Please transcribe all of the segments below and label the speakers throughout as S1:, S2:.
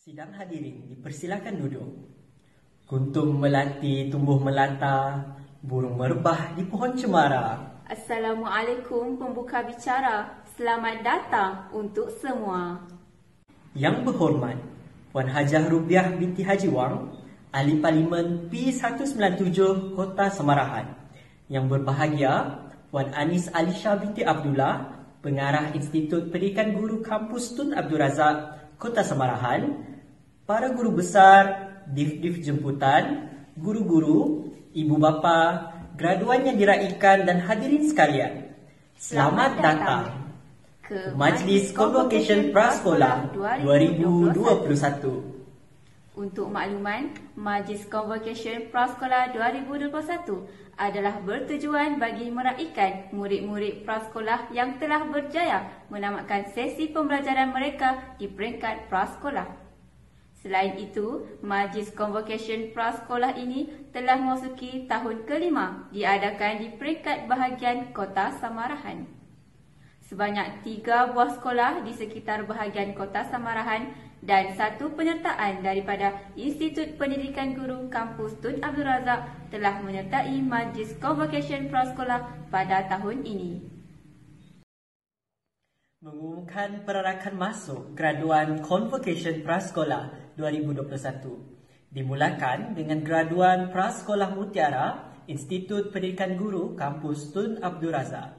S1: Sidang hadirin dipersilakan duduk. Kuntum melati tumbuh melata, burung merebah di pohon cemara.
S2: Assalamualaikum pembuka bicara. Selamat datang untuk semua.
S1: Yang berhormat Puan Hajah Rubiah binti Haji Wang, Ahli Parlimen P197 Kota Samarahan. Yang berbahagia Puan Anis Alisha binti Abdullah, Pengarah Institut Pendidikan Guru Kampus Tun Abdul Razak, Kota Samarahan. Para guru besar, div-div jemputan, guru-guru, ibu bapa, graduan yang diraikan dan hadirin sekalian. Selamat datang ke Majlis Convocation Prasekolah 2021.
S2: Untuk makluman, Majlis Convocation Prasekolah 2021 adalah bertujuan bagi meraikan murid-murid prasekolah yang telah berjaya menamatkan sesi pembelajaran mereka di peringkat prasekolah. Selain itu, Majlis Convocation Prasekolah ini telah memasuki tahun ke-5 diadakan di peringkat bahagian Kota Samarahan. Sebanyak 3 buah sekolah di sekitar bahagian Kota Samarahan dan 1 penyertaan daripada Institut Pendidikan Guru Kampus Tun Abdul Razak telah menyertai Majlis Convocation Prasekolah pada tahun ini.
S1: Mengumumkan perarakan masuk graduan Convocation Prasekolah 2021. Dimulakan dengan graduan Prasekolah Mutiara, Institut Pendidikan Guru Kampus Tun Abdul Razak.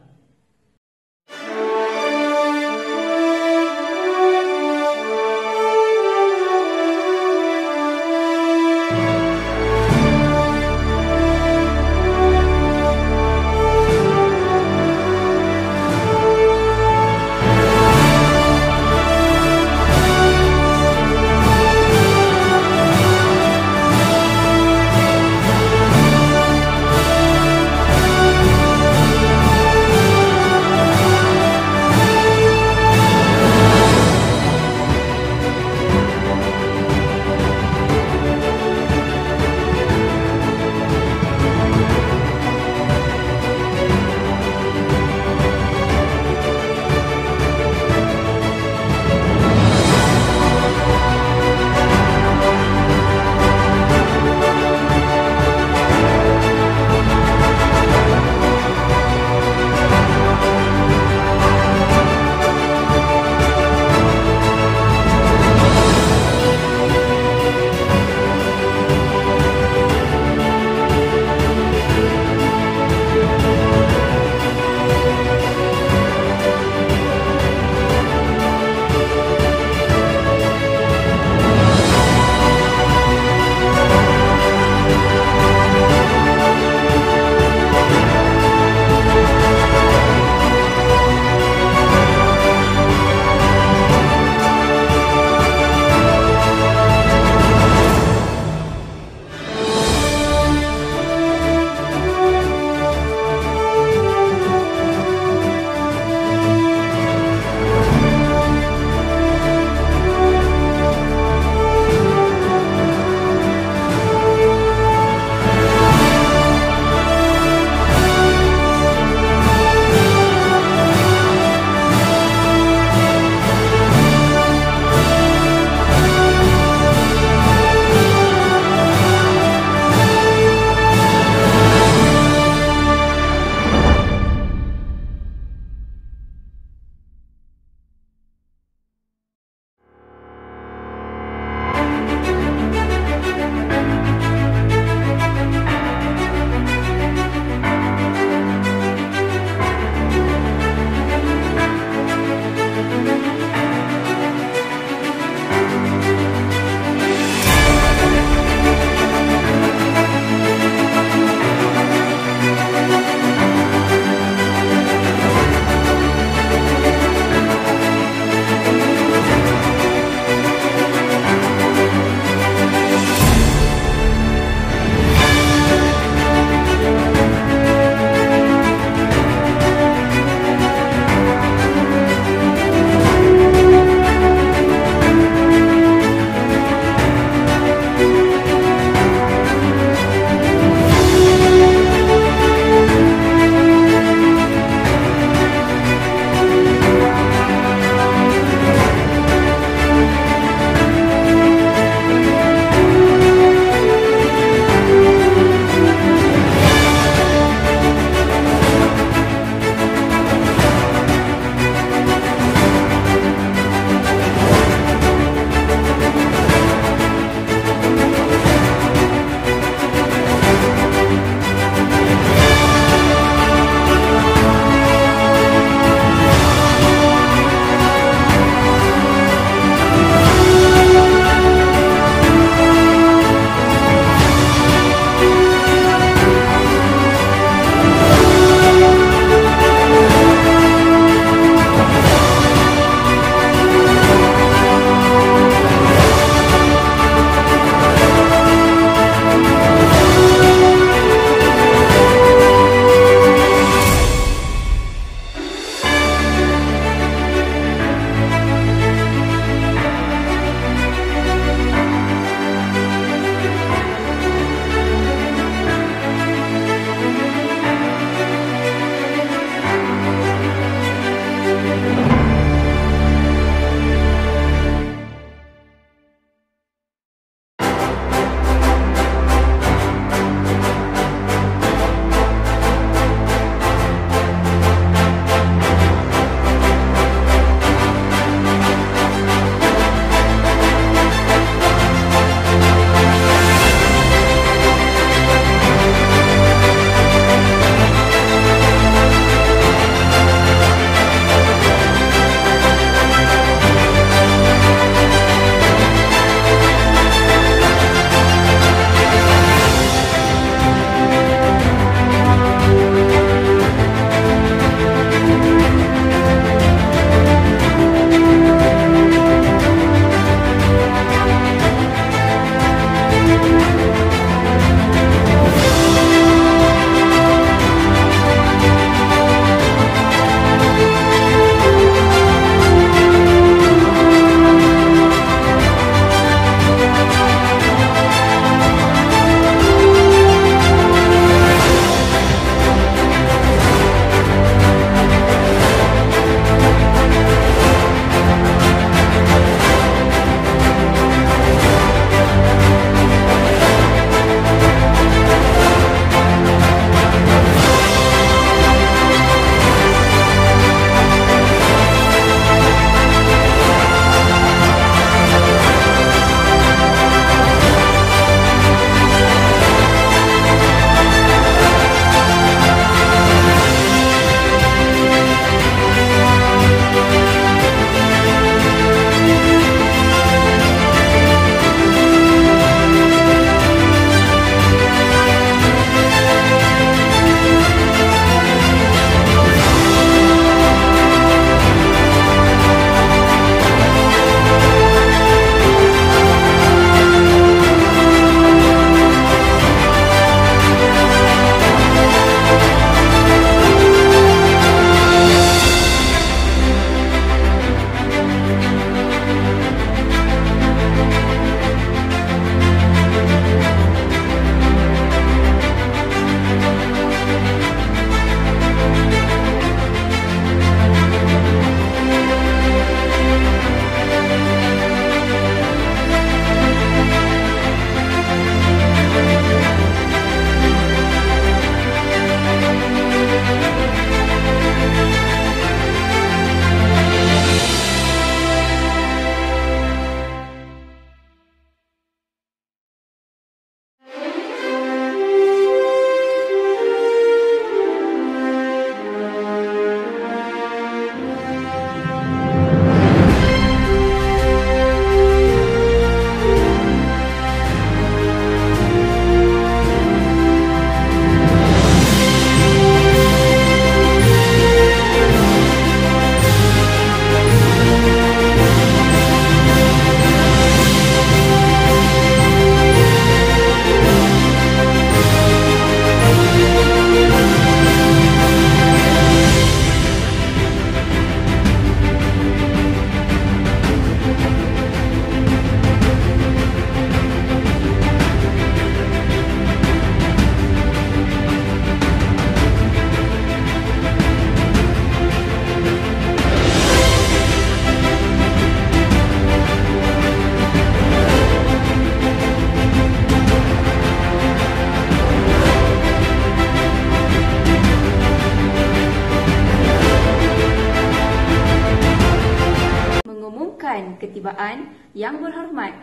S2: ketibaan Yang Berhormat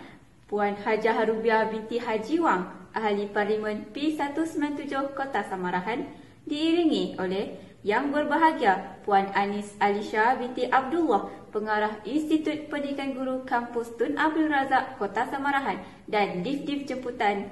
S2: Puan Hajah Rubiah binti Haji Wang, Ahli Parlimen P197 Kota Samarahan, diiringi oleh Yang Berbahagia Puan Anis Alisha binti Abdullah, Pengarah Institut Pendidikan Guru Kampus Tun Abdul Razak Kota Samarahan, dan Div-Div Jemputan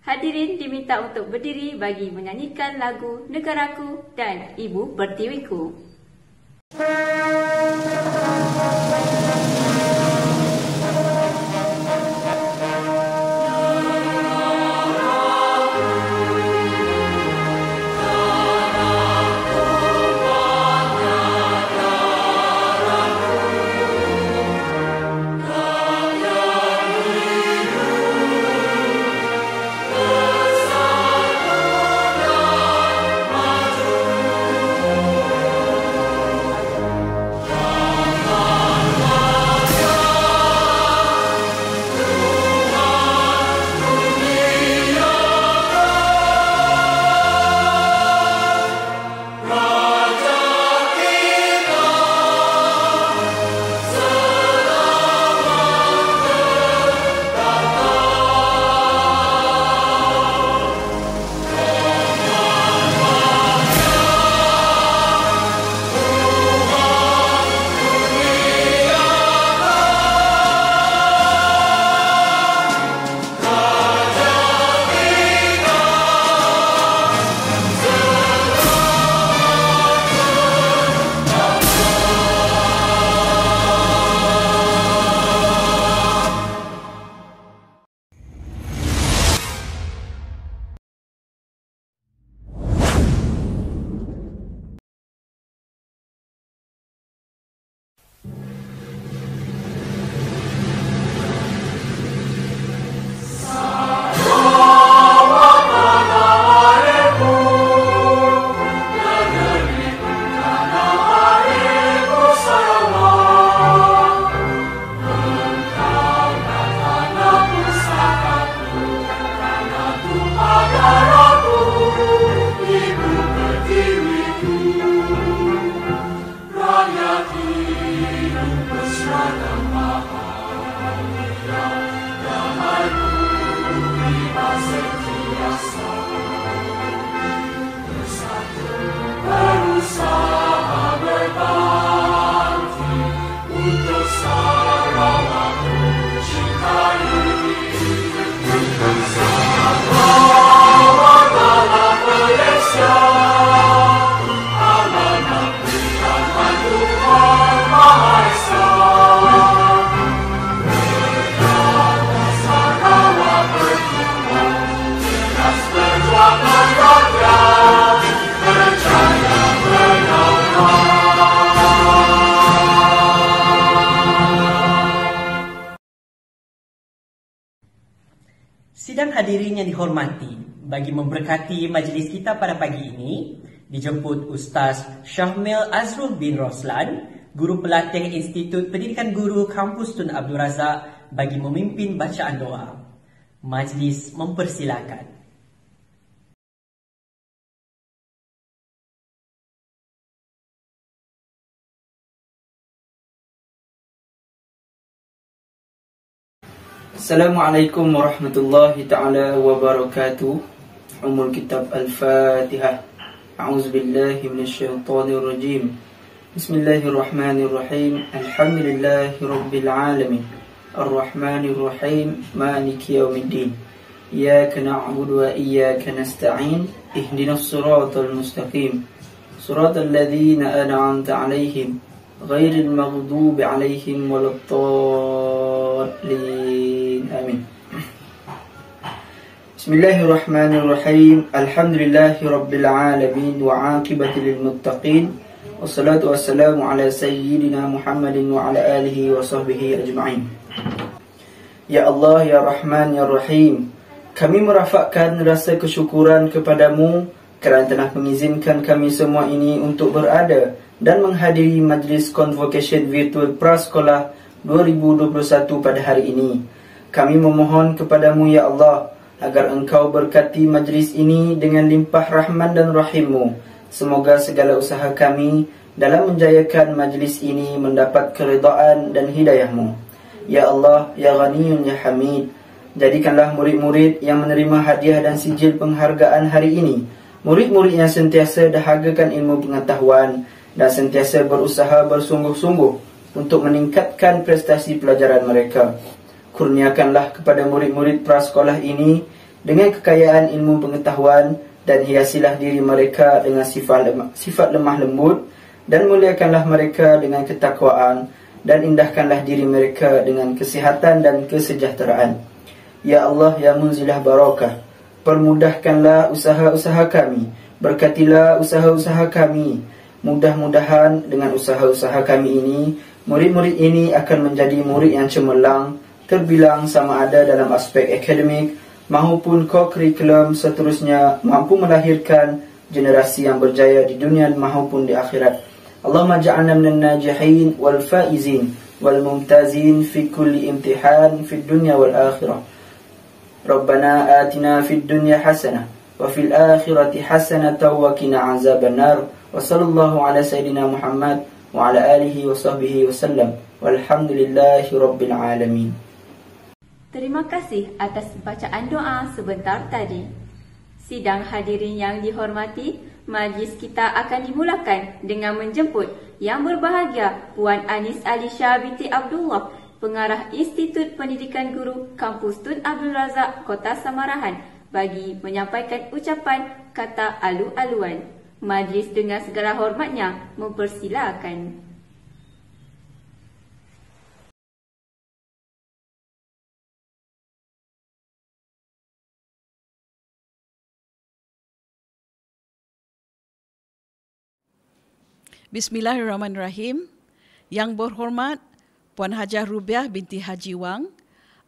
S2: Hadirin diminta untuk berdiri bagi menyanyikan lagu Negaraku dan Ibu Pertiwiku.
S1: Sidang hadirin yang dihormati, bagi memberkati majlis kita pada pagi ini, dijemput Ustaz Syahmil Azrul bin Roslan, Guru Pelatih Institut Pendidikan Guru Kampus Tun Abdul Razak, bagi memimpin bacaan doa. Majlis mempersilakan.
S3: Assalamualaikum warahmatullahi ta'ala wabarakatuh. Umul Kitab Al-Fatihah. A'udzubillahi minasyaitonir rajim. Bismillahirrahmanirrahim. Alhamdulillahi rabbil alamin. Ar-Rahmanir Rahim. Maliki yaumiddin. Iyyaka na'budu wa iyyaka nasta'in. Ihdinas siratal mustaqim. Siratal ladzina an'amta 'alaihim ghairil maghdubi 'alaihim waladdallin. Amin. Bismillahirrahmanirrahim. Alhamdulillahi rabbil alamin wa 'aqibatu lil muttaqin. Wassalatu wassalamu ala sayyidina Muhammadin wa ala alihi wa sahbihi ajma'in. Ya Allah, ya Rahman, ya Rahim, kami merafakkan rasa kesyukuran kepadamu kerana telah mengizinkan kami semua ini untuk berada dan menghadiri majlis Convocation Virtual Prasekolah 2021 pada hari ini. Kami memohon kepadamu, ya Allah, agar engkau berkati majlis ini dengan limpah rahman dan rahimmu. Semoga segala usaha kami dalam menjayakan majlis ini mendapat keridaan dan hidayahmu. Ya Allah, ya Ghaniyun, ya Hamid, jadikanlah murid-murid yang menerima hadiah dan sijil penghargaan hari ini murid-murid yang sentiasa dahagakan ilmu pengetahuan dan sentiasa berusaha bersungguh-sungguh untuk meningkatkan prestasi pelajaran mereka. Kurniakanlah kepada murid-murid prasekolah ini dengan kekayaan ilmu pengetahuan dan hiasilah diri mereka dengan sifat lemah lembut dan muliakanlah mereka dengan ketakwaan dan indahkanlah diri mereka dengan kesihatan dan kesejahteraan. Ya Allah, ya Munzilah Barakah, permudahkanlah usaha-usaha kami, berkatilah usaha-usaha kami. Mudah-mudahan dengan usaha-usaha kami ini, murid-murid ini akan menjadi murid yang cemerlang, terbilang sama ada dalam aspek akademik maupun co-curriculum, seterusnya mampu melahirkan generasi yang berjaya di dunia maupun di akhirat. Allahumma ja'alna minan najihin wal faizin wal mumtazin fi kulli imtihan fi dunya wal akhirah. Rabbana atina fid dunya hasanah wa fil akhirati hasanah wa qina azabannar. Wa sallallahu ala sayyidina Muhammad wa ala alihi wa sahbihi wasallam. Walhamdulillahi rabbil alamin.
S2: Terima kasih atas bacaan doa sebentar tadi. Sidang hadirin yang dihormati, majlis kita akan dimulakan dengan menjemput Yang Berbahagia Puan Anis Alisha binti Abdullah, Pengarah Institut Pendidikan Guru Kampus Tun Abdul Razak, Kota Samarahan, bagi menyampaikan ucapan kata alu-aluan. Majlis dengan segala hormatnya mempersilakan.
S4: Bismillahirrahmanirrahim. Yang berhormat Puan Hajah Rubiah binti Haji Wang,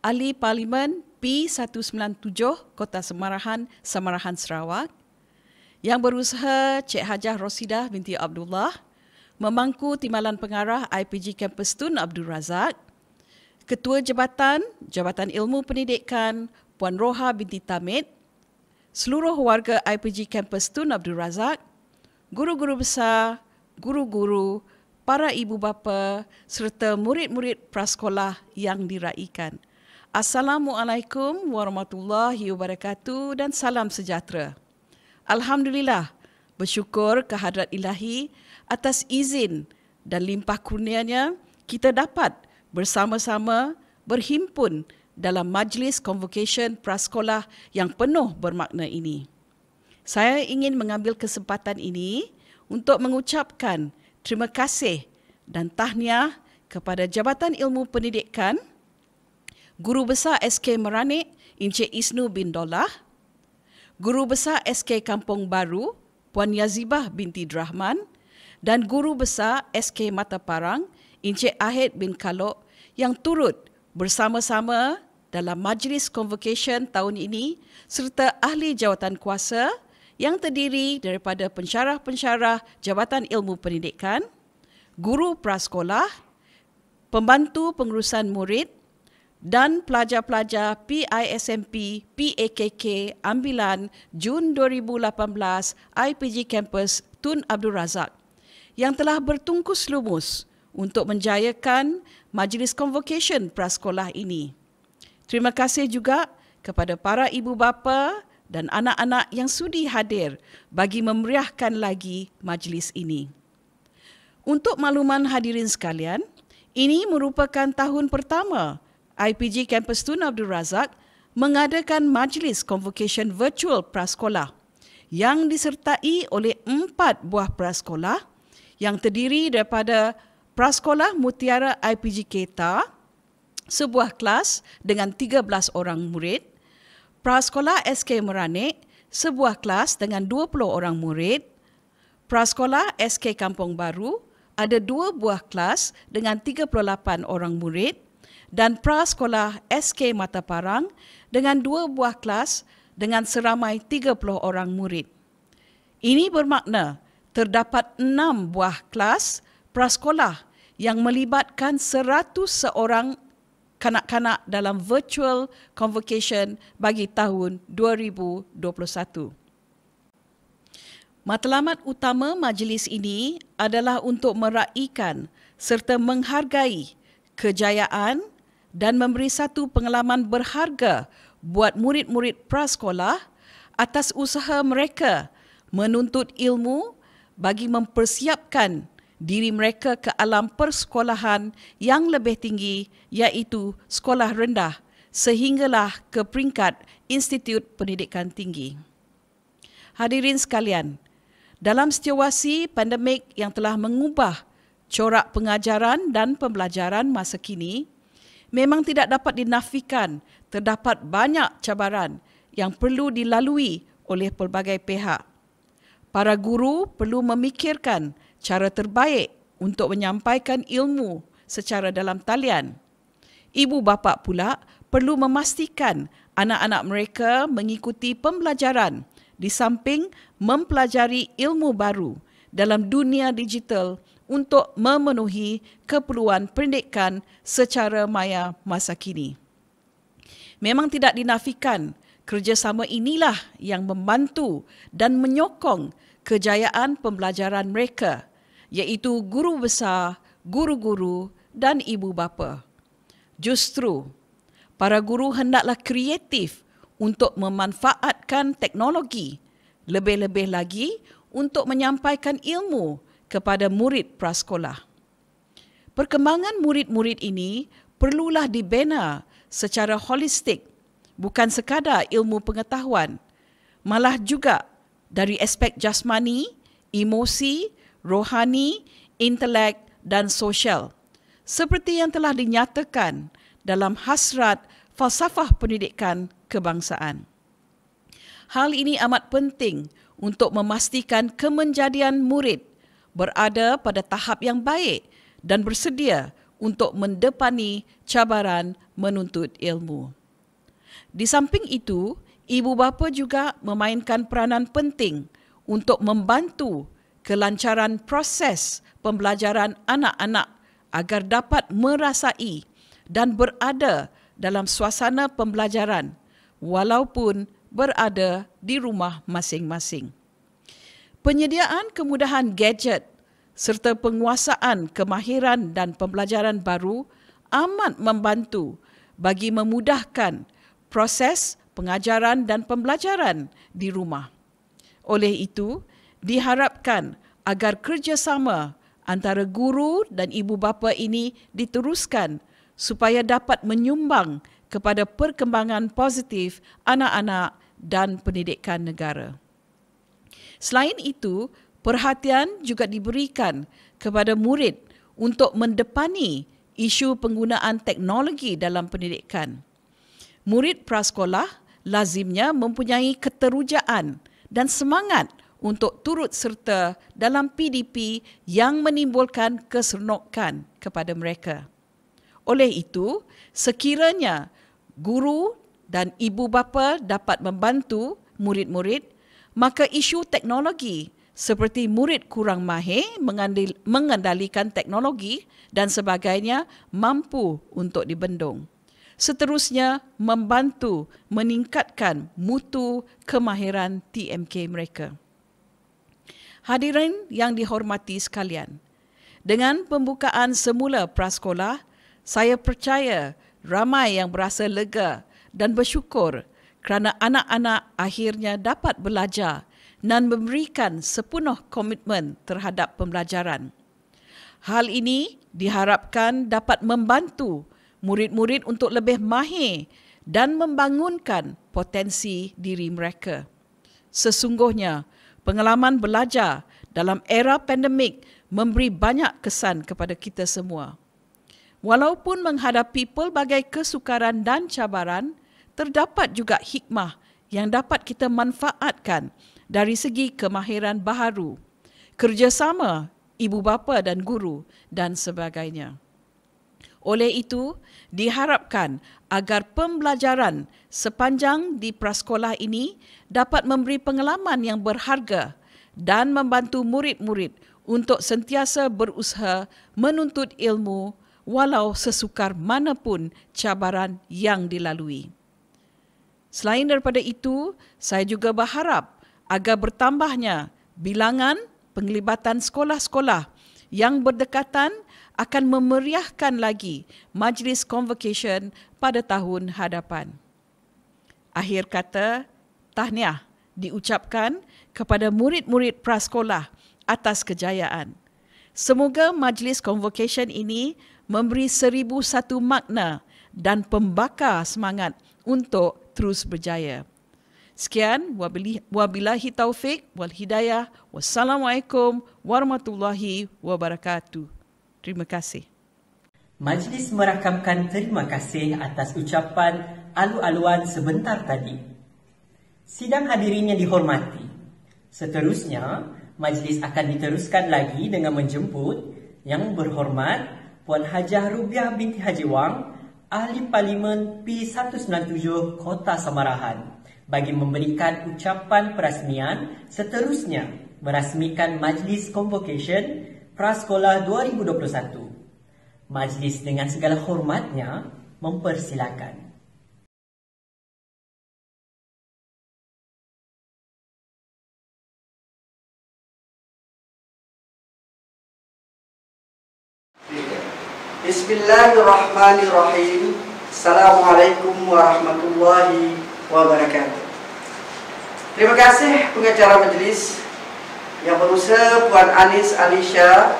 S4: Ahli Parlimen P197 Kota Samarahan, Samarahan, Sarawak. Yang berusaha Cik Hajah Rosidah binti Abdullah, Memangku Timbalan Pengarah IPG Kampus Tun Abdul Razak. Ketua Jabatan Ilmu Pendidikan Puan Roha binti Tamid. Seluruh warga IPG Kampus Tun Abdul Razak, guru-guru besar, guru-guru, para ibu bapa serta murid-murid prasekolah yang diraikan. Assalamualaikum warahmatullahi wabarakatuh dan salam sejahtera. Alhamdulillah, bersyukur kehadrat Ilahi atas izin dan limpah kurnianya kita dapat bersama-sama berhimpun dalam majlis convocation prasekolah yang penuh bermakna ini. Saya ingin mengambil kesempatan ini untuk mengucapkan terima kasih dan tahniah kepada Jabatan Ilmu Pendidikan, Guru Besar SK Meranik Encik Isnu bin Dollah, Guru Besar SK Kampung Baru Puan Yazibah binti Drahman dan Guru Besar SK Mata Parang Encik Ahid bin Kalok yang turut bersama-sama dalam Majlis Convocation tahun ini serta ahli jawatan kuasa yang terdiri daripada pensyarah-pensyarah Jabatan Ilmu Pendidikan, guru prasekolah, pembantu pengurusan murid dan pelajar-pelajar PISMP PAKK ambilan Jun 2018 IPG Campus Tun Abdul Razak yang telah bertungkus lumus untuk menjayakan Majlis Convocation prasekolah ini. Terima kasih juga kepada para ibu bapa dan anak-anak yang sudi hadir bagi memeriahkan lagi majlis ini. Untuk makluman hadirin sekalian, ini merupakan tahun pertama IPG Campus Tun Abdul Razak mengadakan majlis convocation virtual prasekolah yang disertai oleh 4 buah prasekolah yang terdiri daripada Prasekolah Mutiara IPG Kedah, sebuah kelas dengan 13 orang murid, Prasekolah SK Meranik, sebuah kelas dengan 20 orang murid, Prasekolah SK Kampung Baru, ada 2 buah kelas dengan 38 orang murid, dan Prasekolah SK Mata Parang dengan 2 buah kelas dengan seramai 30 orang murid. Ini bermakna terdapat 6 buah kelas prasekolah yang melibatkan 100 seorang kanak-kanak dalam virtual convocation bagi tahun 2021. Matlamat utama majlis ini adalah untuk meraihkan serta menghargai kejayaan dan memberi satu pengalaman berharga buat murid-murid prasekolah atas usaha mereka menuntut ilmu bagi mempersiapkan diri mereka ke alam persekolahan yang lebih tinggi iaitu sekolah rendah sehinggalah ke peringkat Institut Pendidikan Tinggi. Hadirin sekalian, dalam situasi pandemik yang telah mengubah corak pengajaran dan pembelajaran masa kini, memang tidak dapat dinafikan terdapat banyak cabaran yang perlu dilalui oleh pelbagai pihak. Para guru perlu memikirkan cara terbaik untuk menyampaikan ilmu secara dalam talian. Ibu bapa pula perlu memastikan anak-anak mereka mengikuti pembelajaran di samping mempelajari ilmu baru dalam dunia digital untuk memenuhi keperluan pendidikan secara maya masa kini. Memang tidak dinafikan kerjasama inilah yang membantu dan menyokong kejayaan pembelajaran mereka, iaitu guru besar, guru-guru dan ibu bapa. Justru, para guru hendaklah kreatif untuk memanfaatkan teknologi, lebih-lebih lagi untuk menyampaikan ilmu kepada murid prasekolah. Perkembangan murid-murid ini perlulah dibina secara holistik, bukan sekadar ilmu pengetahuan, malah juga dari aspek jasmani, emosi, rohani, intelek dan sosial, seperti yang telah dinyatakan dalam hasrat falsafah pendidikan kebangsaan. Hal ini amat penting untuk memastikan kemenjadian murid berada pada tahap yang baik dan bersedia untuk mendepani cabaran menuntut ilmu. Di samping itu, ibu bapa juga memainkan peranan penting untuk membantu kelancaran proses pembelajaran anak-anak agar dapat merasai dan berada dalam suasana pembelajaran walaupun berada di rumah masing-masing. Penyediaan kemudahan gadget serta penguasaan kemahiran dan pembelajaran baru amat membantu bagi memudahkan proses pengajaran dan pembelajaran di rumah. Oleh itu, diharapkan agar kerjasama antara guru dan ibu bapa ini diteruskan supaya dapat menyumbang kepada perkembangan positif anak-anak dan pendidikan negara. Selain itu, perhatian juga diberikan kepada murid untuk mendepani isu penggunaan teknologi dalam pendidikan. Murid prasekolah lazimnya mempunyai keterujaan dan semangat untuk turut serta dalam PDP yang menimbulkan keseronokan kepada mereka. Oleh itu, sekiranya guru dan ibu bapa dapat membantu murid-murid, maka isu teknologi seperti murid kurang mahir mengendalikan teknologi dan sebagainya mampu untuk dibendung. Seterusnya, membantu meningkatkan mutu kemahiran TMK mereka. Hadirin yang dihormati sekalian, dengan pembukaan semula prasekolah, saya percaya ramai yang berasa lega dan bersyukur kerana anak-anak akhirnya dapat belajar dan memberikan sepenuh komitmen terhadap pembelajaran. Hal ini diharapkan dapat membantu murid-murid untuk lebih mahir dan membangunkan potensi diri mereka. Sesungguhnya, pengalaman belajar dalam era pandemik memberi banyak kesan kepada kita semua. Walaupun menghadapi pelbagai kesukaran dan cabaran, terdapat juga hikmah yang dapat kita manfaatkan dari segi kemahiran baharu, kerjasama ibu bapa dan guru dan sebagainya. Oleh itu, diharapkan agar pembelajaran sepanjang di prasekolah ini dapat memberi pengalaman yang berharga dan membantu murid-murid untuk sentiasa berusaha menuntut ilmu walau sesukar manapun cabaran yang dilalui. Selain daripada itu, saya juga berharap agar bertambahnya bilangan penglibatan sekolah-sekolah yang berdekatan akan memeriahkan lagi majlis convocation pada tahun hadapan. Akhir kata, tahniah diucapkan kepada murid-murid prasekolah atas kejayaan. Semoga majlis convocation ini memberi 1001 makna dan pembakar semangat untuk terus berjaya. Sekian, wabillahi taufik wal hidayah. Wassalamualaikum warahmatullahi wabarakatuh. Terima kasih.
S1: Majlis merakamkan terima kasih atas ucapan alu-aluan sebentar tadi. Sidang hadirin yang dihormati, seterusnya majlis akan diteruskan lagi dengan menjemput Yang Berhormat Puan Hajah Rubiah binti Haji Wang, Ahli Parlimen P197 Kota Samarahan, bagi memberikan ucapan perasmian, seterusnya merasmikan Majlis Convocation Prasekolah 2021. Majlis dengan segala hormatnya mempersilakan.
S3: Bismillahirrahmanirrahim. Assalamualaikum warahmatullahi wabarakatuh. Terima kasih pengacara majlis yang berusaha Puan Anis Alisha,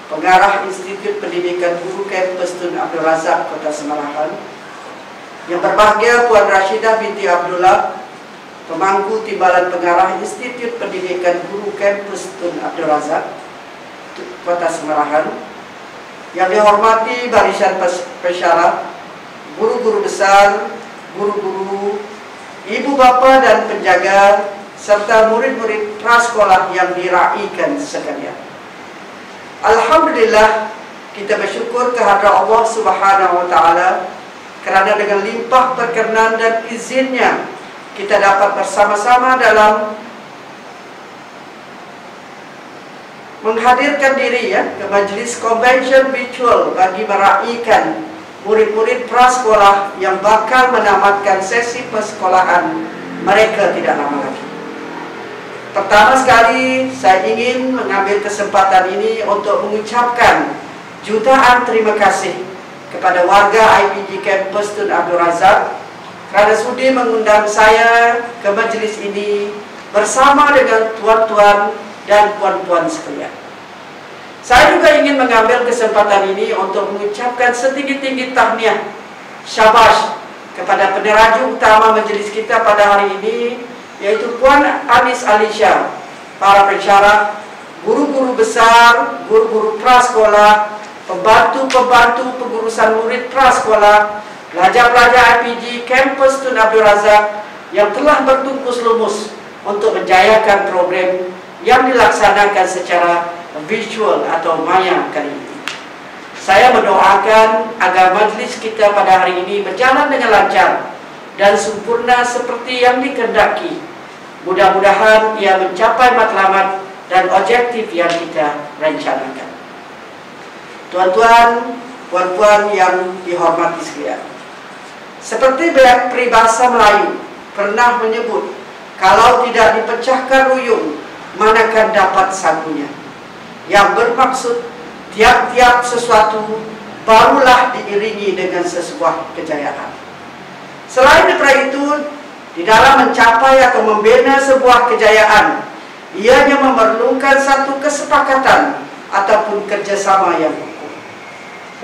S3: Pengarah Institut Pendidikan Guru Kampus Tun Abdul Razak Kota Semarahan. Yang berbahagia Puan Rashidah binti Abdullah, Pemangku Timbalan Pengarah Institut Pendidikan Guru Kampus Tun Abdul Razak Kota Semarahan. Yang dihormati barisan pesyarat, guru-guru besar, guru-guru, ibu bapa dan penjaga, serta murid-murid prasekolah yang diraikan sekalian. Alhamdulillah, kita bersyukur kehadrat Allah Subhanahu wa taala kerana dengan limpah perkenan dan izinnya kita dapat bersama-sama dalam menghadirkan diri ke majlis convention virtual bagi meraikan murid-murid prasekolah yang bakal menamatkan sesi persekolahan mereka tidak lama lagi. Pertama sekali, saya ingin mengambil kesempatan ini untuk mengucapkan jutaan terima kasih kepada warga IPG Kampus Tun Abdul Razak kerana sudi mengundang saya ke majlis ini bersama dengan tuan-tuan dan puan-puan sekalian. Saya juga ingin mengambil kesempatan ini untuk mengucapkan setinggi-tinggi tahniah syabash kepada peneraju utama majlis kita pada hari ini, yaitu Puan Anis Alisha, para pensyarah, guru-guru besar, guru-guru prasekolah, pembantu-pembantu pengurusan murid prasekolah, pelajar-pelajar IPG Kampus Tun Abdul Razak yang telah bertungkus lumus untuk menjayakan program yang dilaksanakan secara virtual atau maya kali ini.
S5: Saya mendoakan agar majlis kita pada hari ini berjalan dengan lancar dan sempurna seperti yang dikehendaki. Mudah-mudahan ia mencapai matlamat dan objektif yang kita rencanakan. Tuan-tuan, puan-puan yang dihormati sekalian, seperti peribahasa Melayu pernah menyebut, kalau tidak dipecahkan ruyung, manakan dapat sagunya, yang bermaksud tiap-tiap sesuatu barulah diiringi dengan sebuah kejayaan. Selain daripada itu, di dalam mencapai atau membina sebuah kejayaan, ianya memerlukan satu kesepakatan ataupun kerjasama yang utuh.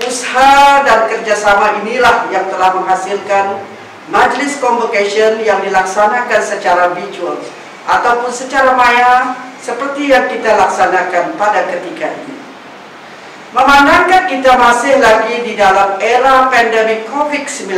S5: Usaha dan kerjasama inilah yang telah menghasilkan majlis convocation yang dilaksanakan secara virtual ataupun secara maya seperti yang kita laksanakan pada ketika ini. Memandangkan kita masih lagi di dalam era pandemik COVID-19,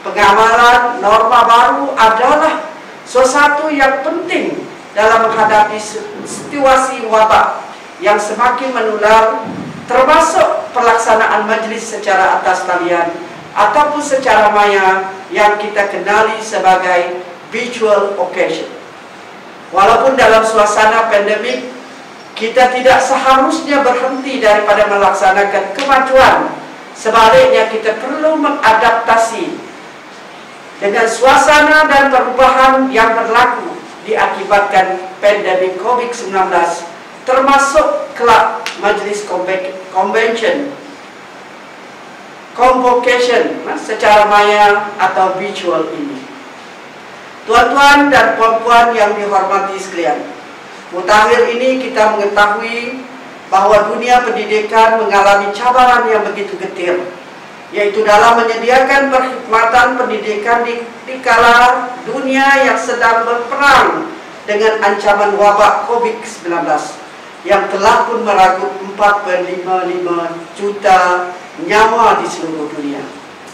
S5: pengamalan norma baru adalah sesuatu yang penting dalam menghadapi situasi wabak yang semakin menular, termasuk pelaksanaan majlis secara atas talian ataupun secara maya yang kita kenali sebagai virtual occasion. Walaupun dalam suasana pandemik, kita tidak seharusnya berhenti daripada melaksanakan kemajuan. Sebaliknya kita perlu mengadaptasi dengan suasana dan perubahan yang berlaku diakibatkan pandemik COVID-19, termasuk kelak majlis convocation secara maya atau virtual ini. Tuan-tuan dan puan-puan yang dihormati sekalian, mutakhir ini kita mengetahui bahwa dunia pendidikan mengalami cabaran yang begitu getir, yaitu dalam menyediakan perkhidmatan pendidikan di kala dunia yang sedang berperang dengan ancaman wabak COVID-19 yang telah pun merenggut 4,55 juta nyawa di seluruh dunia,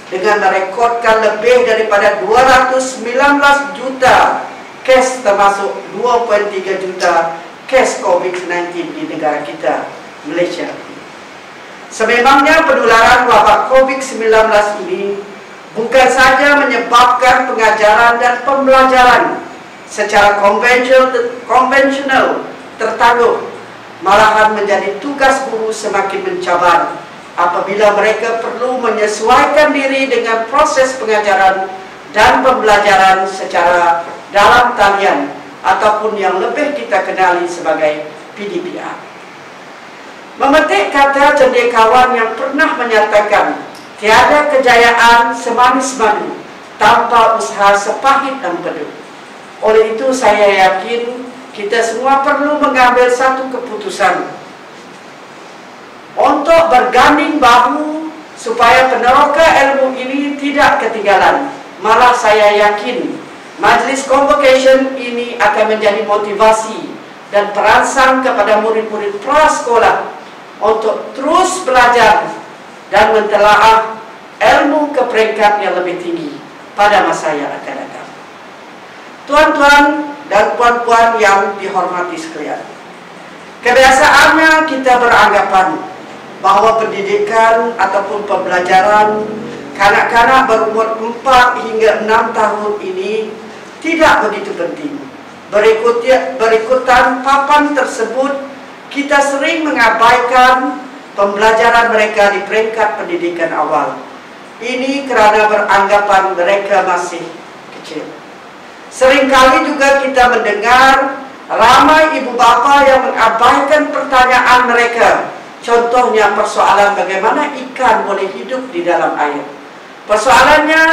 S5: dengan merekodkan lebih daripada 219 juta kes, termasuk 2,3 juta kes COVID-19 di negara kita, Malaysia. Sememangnya penularan wabak COVID-19 ini bukan saja menyebabkan pengajaran dan pembelajaran secara konvensional tertangguh, malahan menjadi tugas guru semakin mencabar apabila mereka perlu menyesuaikan diri dengan proses pengajaran dan pembelajaran secara dalam talian ataupun yang lebih kita kenali sebagai PDPR. Memetik kata cendekiawan yang pernah menyatakan, tiada kejayaan semanis madu tanpa usaha sepahit dan peduh. Oleh itu saya yakin kita semua perlu mengambil satu keputusan untuk berganding bahu supaya peneroka ilmu ini tidak ketinggalan. Malah saya yakin majlis convocation ini akan menjadi motivasi dan perangsang kepada murid-murid prasekolah untuk terus belajar dan mentelaah ilmu ke peringkat yang lebih tinggi pada masa yang akan datang. Tuan-tuan dan puan-puan yang dihormati sekalian, kebiasaannya kita beranggapan bahwa pendidikan ataupun pembelajaran kanak-kanak berumur 4 hingga 6 tahun ini tidak begitu penting. Berikutan papan tersebut, kita sering mengabaikan pembelajaran mereka di peringkat pendidikan awal. Ini kerana beranggapan mereka masih kecil. Seringkali juga kita mendengar ramai ibu bapa yang mengabaikan pertanyaan mereka. Contohnya persoalan bagaimana ikan boleh hidup di dalam air. Persoalannya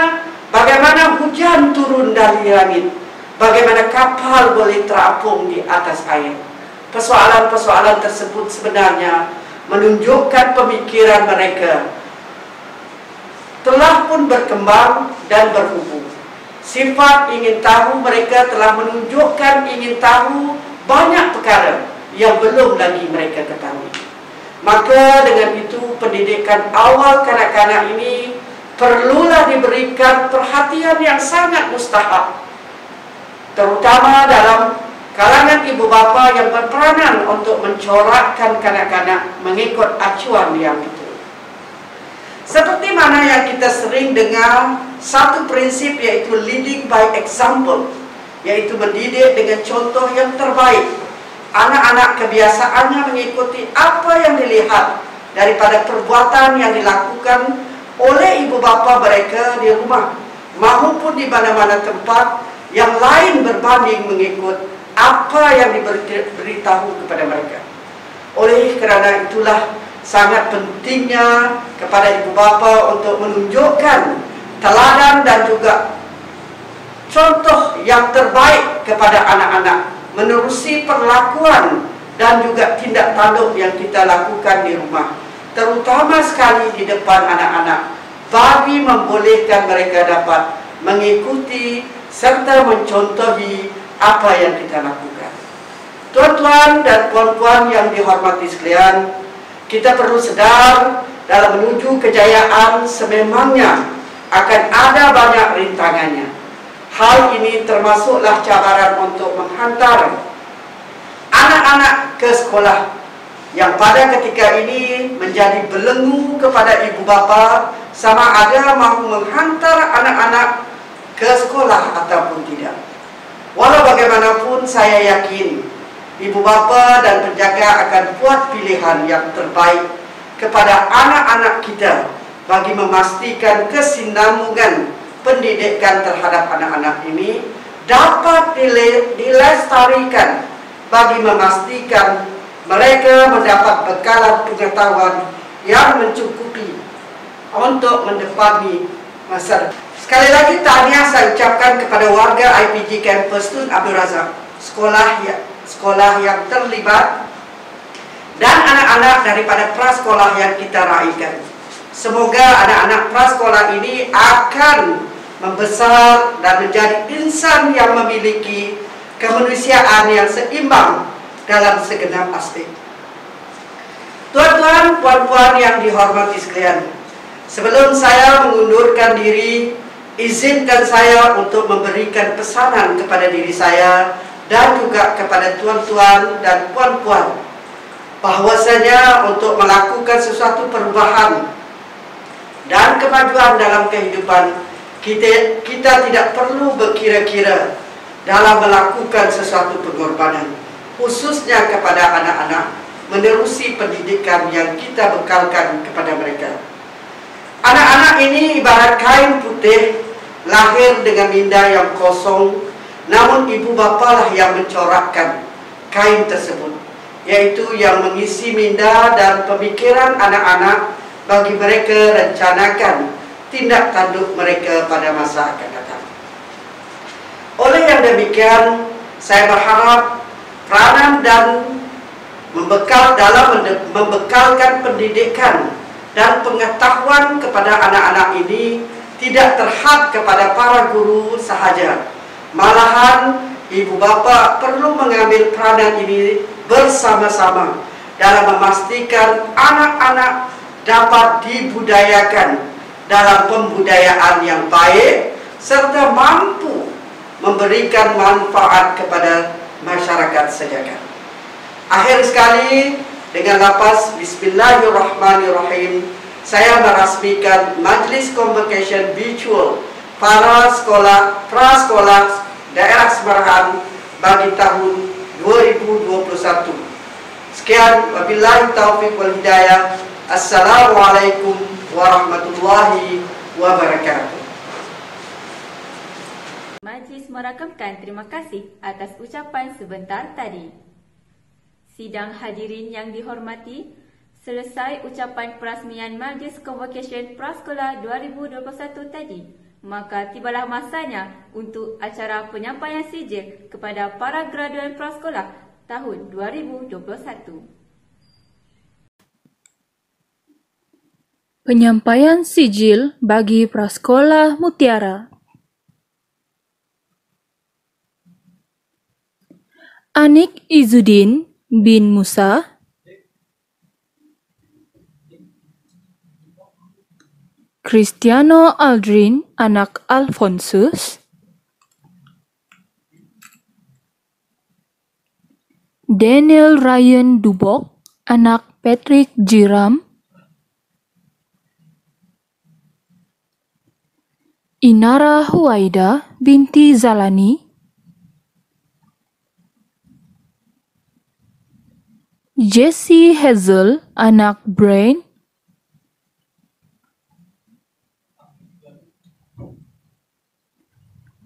S5: bagaimana hujan turun dari langit. Bagaimana kapal boleh terapung di atas air. Persoalan-persoalan tersebut sebenarnya menunjukkan pemikiran mereka telah pun berkembang dan berhubung. Sifat ingin tahu mereka telah menunjukkan ingin tahu banyak perkara yang belum lagi mereka ketahui. Maka dengan itu pendidikan awal kanak-kanak ini perlulah diberikan perhatian yang sangat mustahak, terutama dalam kalangan ibu bapa yang berperanan untuk mencorakkan kanak-kanak mengikut acuan yang itu. Seperti mana yang kita sering dengar, satu prinsip yaitu leading by example, yaitu mendidik dengan contoh yang terbaik. Anak-anak kebiasaannya mengikuti apa yang dilihat daripada perbuatan yang dilakukan oleh ibu bapa mereka di rumah maupun di mana-mana tempat. Yang lain berbanding mengikut apa yang diberitahu kepada mereka. Oleh kerana itulah sangat pentingnya kepada ibu bapa untuk menunjukkan teladan dan juga contoh yang terbaik kepada anak-anak, menerusi perlakuan dan juga tindak tanduk yang kita lakukan di rumah, terutama sekali di depan anak-anak, bagi membolehkan mereka dapat mengikuti serta mencontohi apa yang kita lakukan. Tuan-tuan dan puan-puan yang dihormati sekalian, kita perlu sedar dalam menuju kejayaan sememangnya akan ada banyak rintangannya. Hal ini termasuklah cabaran untuk menghantar anak-anak ke sekolah yang pada ketika ini menjadi belenggu kepada ibu bapa sama ada mahu menghantar anak-anak ke sekolah ataupun tidak. Walau bagaimanapun saya yakin ibu bapa dan penjaga akan buat pilihan yang terbaik kepada anak-anak kita bagi memastikan kesinambungan pendidikan terhadap anak-anak ini dapat dilestarikan, bagi memastikan mereka mendapat bekalan pengetahuan yang mencukupi untuk mendepani masa depan. Sekali lagi tahniah saya ucapkan kepada warga IPG Kampus Tun Abdul Razak, sekolah yang terlibat dan anak-anak daripada prasekolah yang kita raikan. Semoga anak-anak prasekolah ini akan membesar dan menjadi insan yang memiliki kemanusiaan yang seimbang dalam segenap aspek. Tuan-tuan, puan-puan yang dihormati sekalian, sebelum saya mengundurkan diri, izinkan saya untuk memberikan pesanan kepada diri saya dan juga kepada tuan-tuan dan puan-puan, bahwasanya untuk melakukan sesuatu perubahan dan kemajuan dalam kehidupan kita tidak perlu berkira-kira dalam melakukan sesuatu pengorbanan, khususnya kepada anak-anak, menerusi pendidikan yang kita bekalkan kepada mereka. Anak-anak ini ibarat kain putih, lahir dengan minda yang kosong, namun ibu bapa lah yang mencorakkan kain tersebut, yaitu yang mengisi minda dan pemikiran anak-anak bagi mereka rencanakan tindak tanduk mereka pada masa akan datang. Oleh yang demikian, saya berharap peranan dan membekalkan pendidikan dan pengetahuan kepada anak-anak ini tidak terhad kepada para guru sahaja. Malahan ibu bapa perlu mengambil peranan ini bersama-sama dalam memastikan anak-anak dapat dibudayakan dalam pembudayaan yang baik serta mampu memberikan manfaat kepada masyarakat sejagat. Akhir sekali, dengan lafaz Bismillahirrahmanirrahim, saya merasmikan Majlis Convocation Virtual para prasekolah daerah Semarahan bagi tahun 2021. Sekian, wabillahi taufiq wal hidayah. Assalamualaikum warahmatullahi wabarakatuh.
S2: Majlis merakamkan terima kasih atas ucapan sebentar tadi. Sidang hadirin yang dihormati, selesai ucapan perasmian Majlis Convocation Prasekolah 2021 tadi, maka tibalah masanya untuk acara penyampaian sijil kepada para graduan prasekolah tahun 2021.
S6: Penyampaian sijil bagi Prasekolah Mutiara. Anik Izzuddin bin Musa, Cristiano Aldrin anak Alphonsus, Daniel Ryan Dubok anak Patrick Jiram, Inara Huwaida binti Zalani, Jessie Hazel anak Brain,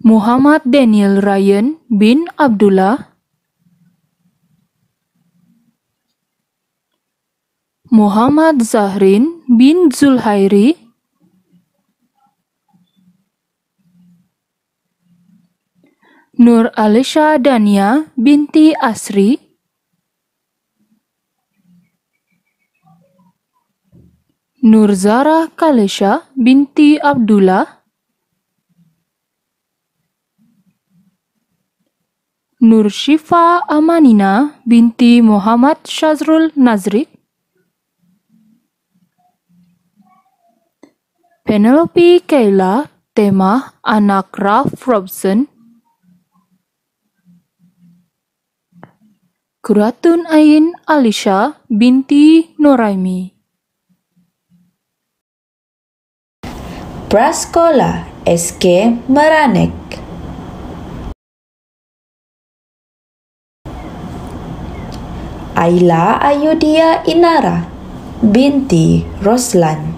S6: Muhammad Daniel Ryan bin Abdullah, Muhammad Zahrin bin Zulhairi, Nur Alisha Dania binti Asri, Nur Zara Kalesha binti Abdullah, Nur Shifa Amanina binti Muhammad Shazrul Nazrik, Penelope Kayla Temah anak Ralph Robson, Kuratun Ain Alisha binti Noraimi.
S7: Prasekolah SK Meranek. Aila Ayudia Inara binti Roslan,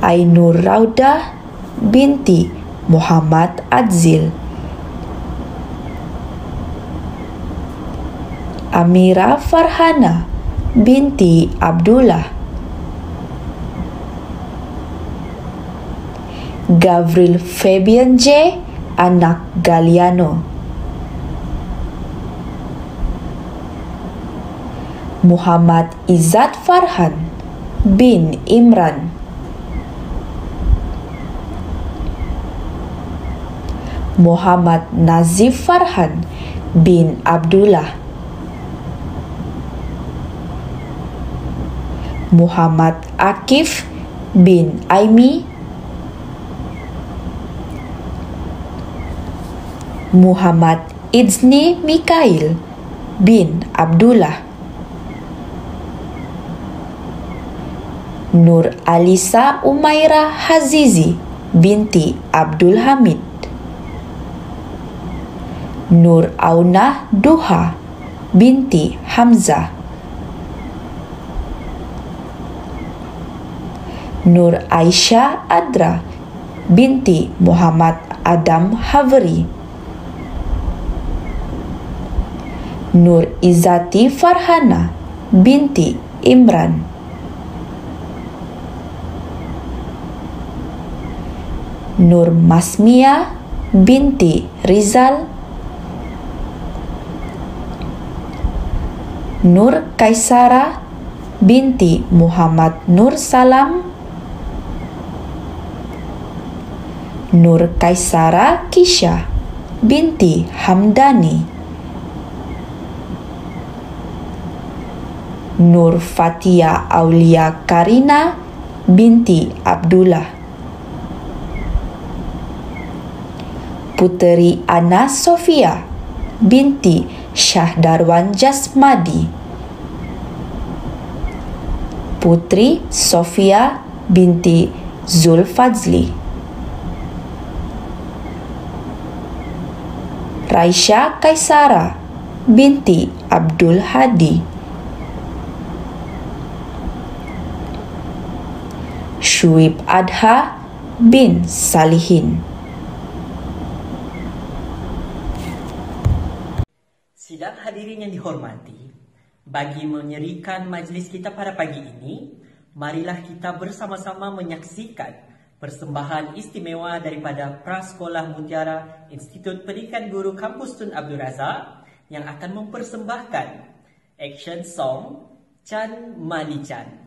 S7: Ainur Raudah binti Muhammad Adzil, Amira Farhana binti Abdullah, Gavril Fabian J anak Galiano, Muhammad Izzat Farhan bin Imran, Muhammad Nazif Farhan bin Abdullah, Muhammad Akif bin Aimi, Muhammad Izni Mikail bin Abdullah, Nur Alisa Umaira Hazizi binti Abdul Hamid, Nur Aunah Duha binti Hamzah, Nur Aisyah Adra binti Muhammad Adam Haveri, Nur Izzati Farhana binti Imran, Nur Masmia binti Rizal, Nur Kaisara binti Muhammad Nur Salam, Nur Kaisara Kisha binti Hamdani, Nur Fatia Aulia Karina binti Abdullah, Puteri Ana Sofia binti Syahdarwan Jasmadi, Putri Sofia binti Zulfazli, Raisya Kaisara binti Abdul Hadi, Syuib Adha bin Salihin.
S1: Sidang hadirin yang dihormati, bagi menyerikan majlis kita pada pagi ini, marilah kita bersama-sama menyaksikan persembahan istimewa daripada Prasekolah Mutiara Institut Pendidikan Guru Kampus Tun Abdul Razak yang akan mempersembahkan action song Chan Mali Chan.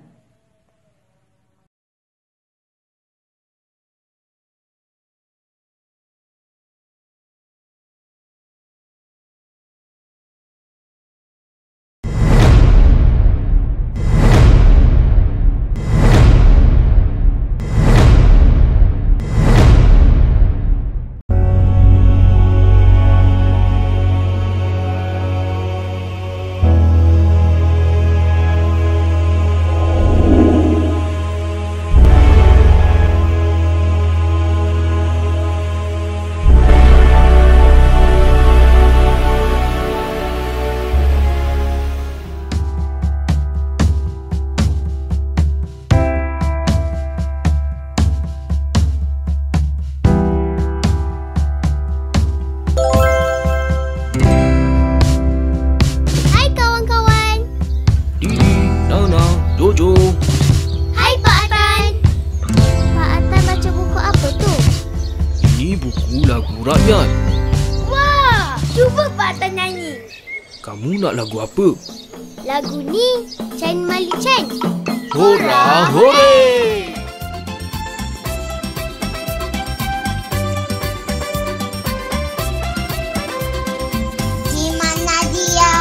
S8: rakyat.
S9: Wah, cuba Pak Tan nyanyi.
S8: Kamu nak lagu apa?
S9: Lagu ni Chan Mali Chan.
S8: Hurra, hore!
S9: Di mana dia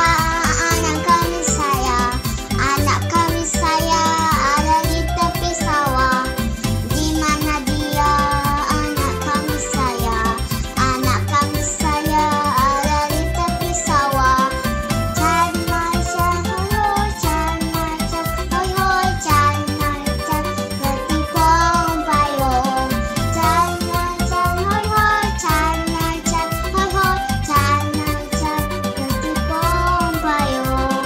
S9: anak kami saya? Anak kami saya ada di tepi sawah. Di mana dia anak kami saya? Anak kami saya ada di tepi sawah. Chan mai chan hoi hoi, chan mai chan hoi hoi, chan mai chan ketipong payung. Chan mai chan hoi hoi, chan mai chan hoi hoi, chan mai chan ketipong payung.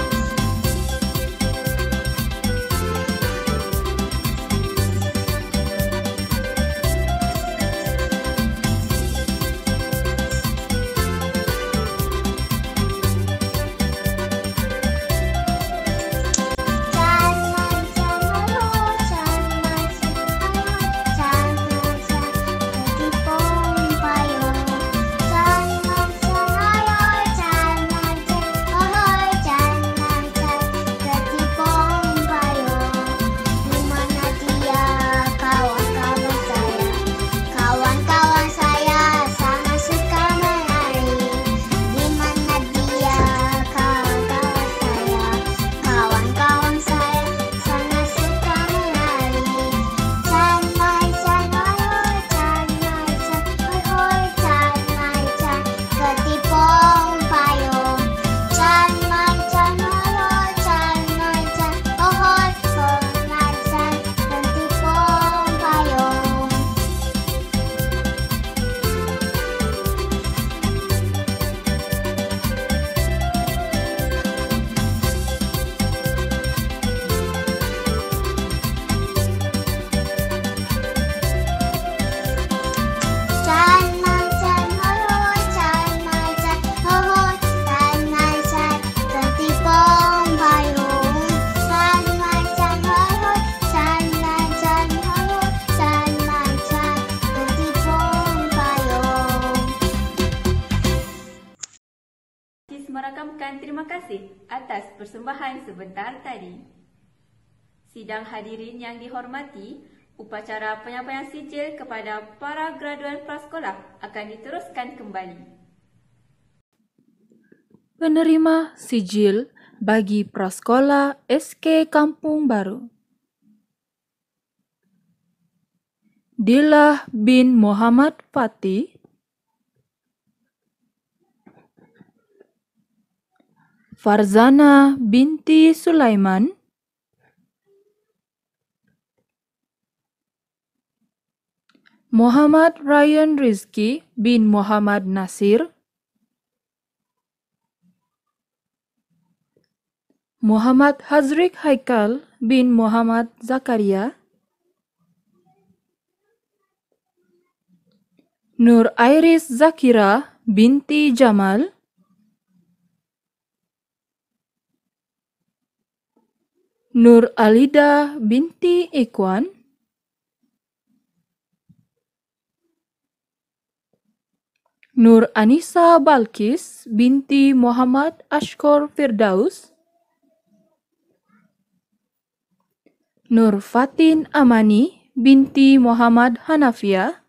S9: Chan mai chan hoi hoi, chan mai chan hoi hoi, chan mai chan ketipong payung. Chan mai chan hoi hoi, chan mai chan hoi hoi, chan mai chan ketipong payung. Di mana dia kawan-kawan saya? Kawan-kawan saya sangat suka menari. Di mana dia kawan-kawan saya? Kawan-kawan saya sangat suka menari. Chan mai chan hoi hoi, chan mai chan hoi hoi, chan mai chan ketipong payung. Chan mai chan hoi hoi, chan mai chan hoi hoi, chan mai chan ketipong payung. Chan mai chan hoi hoi, chan mai chan hoi hoi, chan mai chan ketipong payung. Chan mai chan hoi hoi, chan mai chan hoi hoi, chan mai chan ketipong payung.
S2: Cis merakamkan terima kasih atas persembahan sebentar tadi. Sidang hadirin yang dihormati, upacara penyampaian sijil kepada para graduan prasekolah akan diteruskan kembali.
S6: Penerima sijil bagi Prasekolah SK Kampung Baru. Dilah bin Muhammad Fatih, Farzana binti Sulaiman, Muhammad Ryan Rizki bin Muhammad Nasir, Muhammad Hazrik Haikal bin Muhammad Zakaria, Nur Iris Zakira binti Jamal, Nur Alida binti Ikwan, Nur Anissa Balkis binti Muhammad Ashkor Firdaus, Nur Fatin Amani binti Muhammad Hanafia,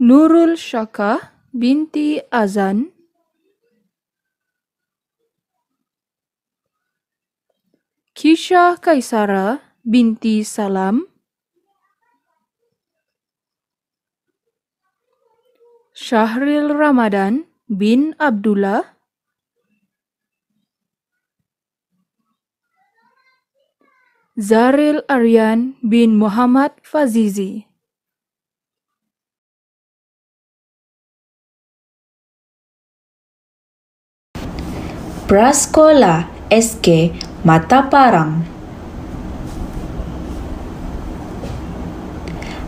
S6: Nurul Shaka binti Azan, Kisha Kaisara binti Salam, Syahril Ramadan bin Abdullah, Zaril Aryan bin Muhammad Fazizi.
S7: Prasekolah SK Mataparang.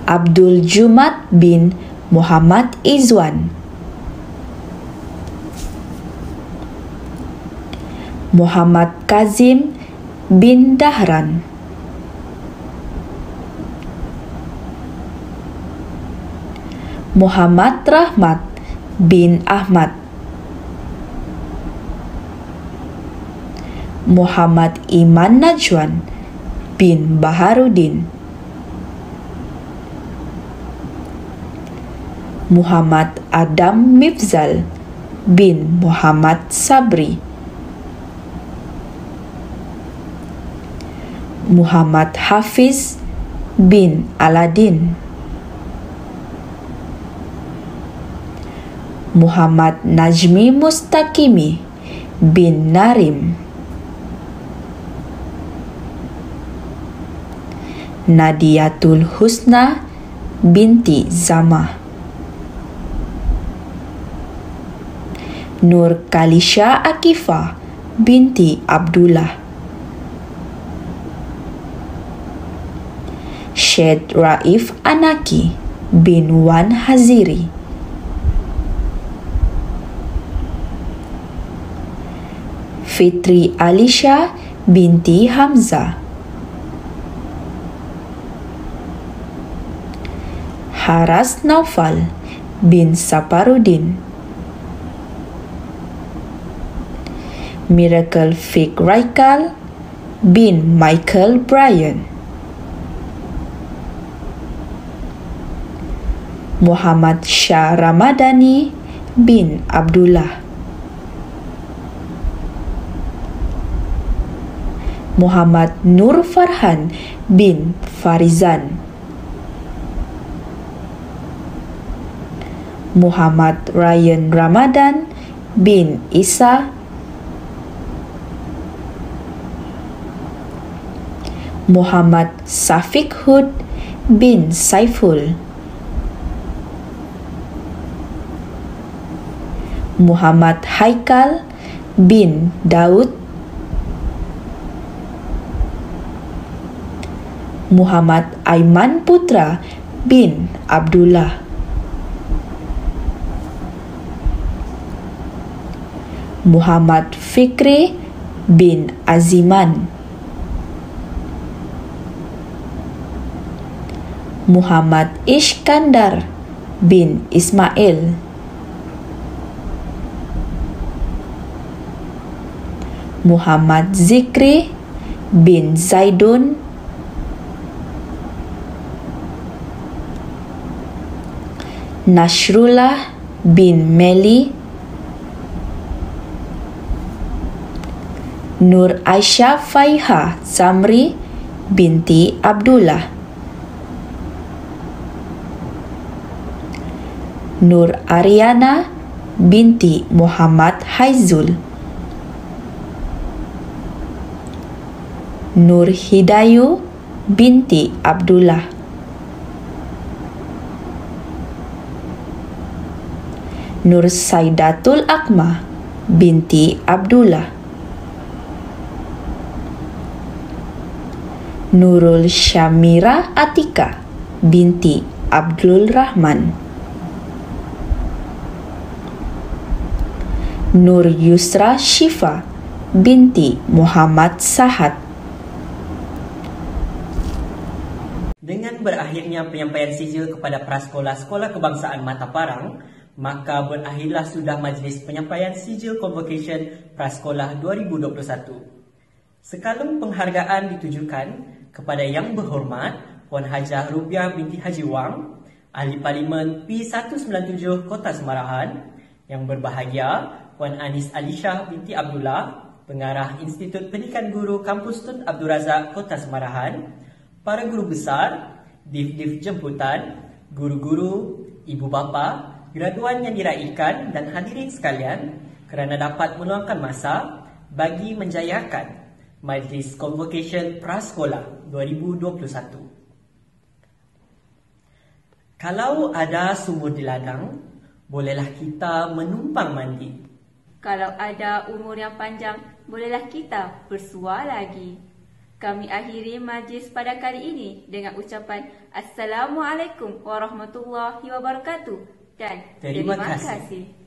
S7: Abdul Jumat bin Muhammad Izwan, Muhammad Kazim bin Dahran, Muhammad Rahmat bin Ahmad, Muhammad Iman Najwan bin Baharudin, Muhammad Adam Mifzal bin Muhammad Sabri, Muhammad Hafiz bin Aladin, Muhammad Najmi Mustaqimi bin Narim, Nadiyatul Husna binti Zama, Nur Kalisha Akifah binti Abdullah, Syed Raif Anaki bin Wan Haziri, Fitri Alisha binti Hamzah, Haras Naufal bin Saparudin, Miracle Fik Raikal bin Michael Bryan, Muhammad Shah Ramadhani bin Abdullah, Muhammad Nur Farhan bin Farizan, Muhammad Ryan Ramadan bin Isa, Muhammad Safiq Hud bin Saiful, Muhammad Haikal bin Daud, Muhammad Aiman Putra bin Abdullah, Muhammad Fikri bin Aziman, Muhammad Iskandar bin Ismail, Muhammad Zikri bin Zaidun, Nasrullah bin Meli, Nur Aisyah Faiha Zamri binti Abdullah, Nur Ariana binti Muhammad Haizul, Nur Hidayu binti Abdullah, Nur Saidatul Akma binti Abdullah, Nurul Syamira Atika binti Abdul Rahman, Nur Yusra Syifa binti Muhammad Sahad.
S1: Dengan berakhirnya penyampaian sijil kepada prasekolah Sekolah Kebangsaan Mata Parang, maka berakhirlah sudah majlis penyampaian sijil Convocation Prasekolah 2021. Sekalung penghargaan ditujukan kepada Yang Berhormat Puan Hajah Rubiah binti Haji Wang, Ahli Parlimen P197 Kota Semarahan, Yang Berbahagia Puan Anis Alisha binti Abdullah, Pengarah Institut Pendidikan Guru Kampus Tun Abdul Razak Kota Semarahan, para guru besar, div-div jemputan, guru-guru, ibu bapa, graduan yang diraikan dan hadirin sekalian kerana dapat meluangkan masa bagi menjayakan Majlis Convocation Prasekolah 2021. Kalau ada sumur di ladang, bolehlah kita menumpang mandi.
S2: Kalau ada umur yang panjang, bolehlah kita bersua lagi. Kami akhiri majlis pada kali ini dengan ucapan Assalamualaikum warahmatullahi wabarakatuh dan terima kasih.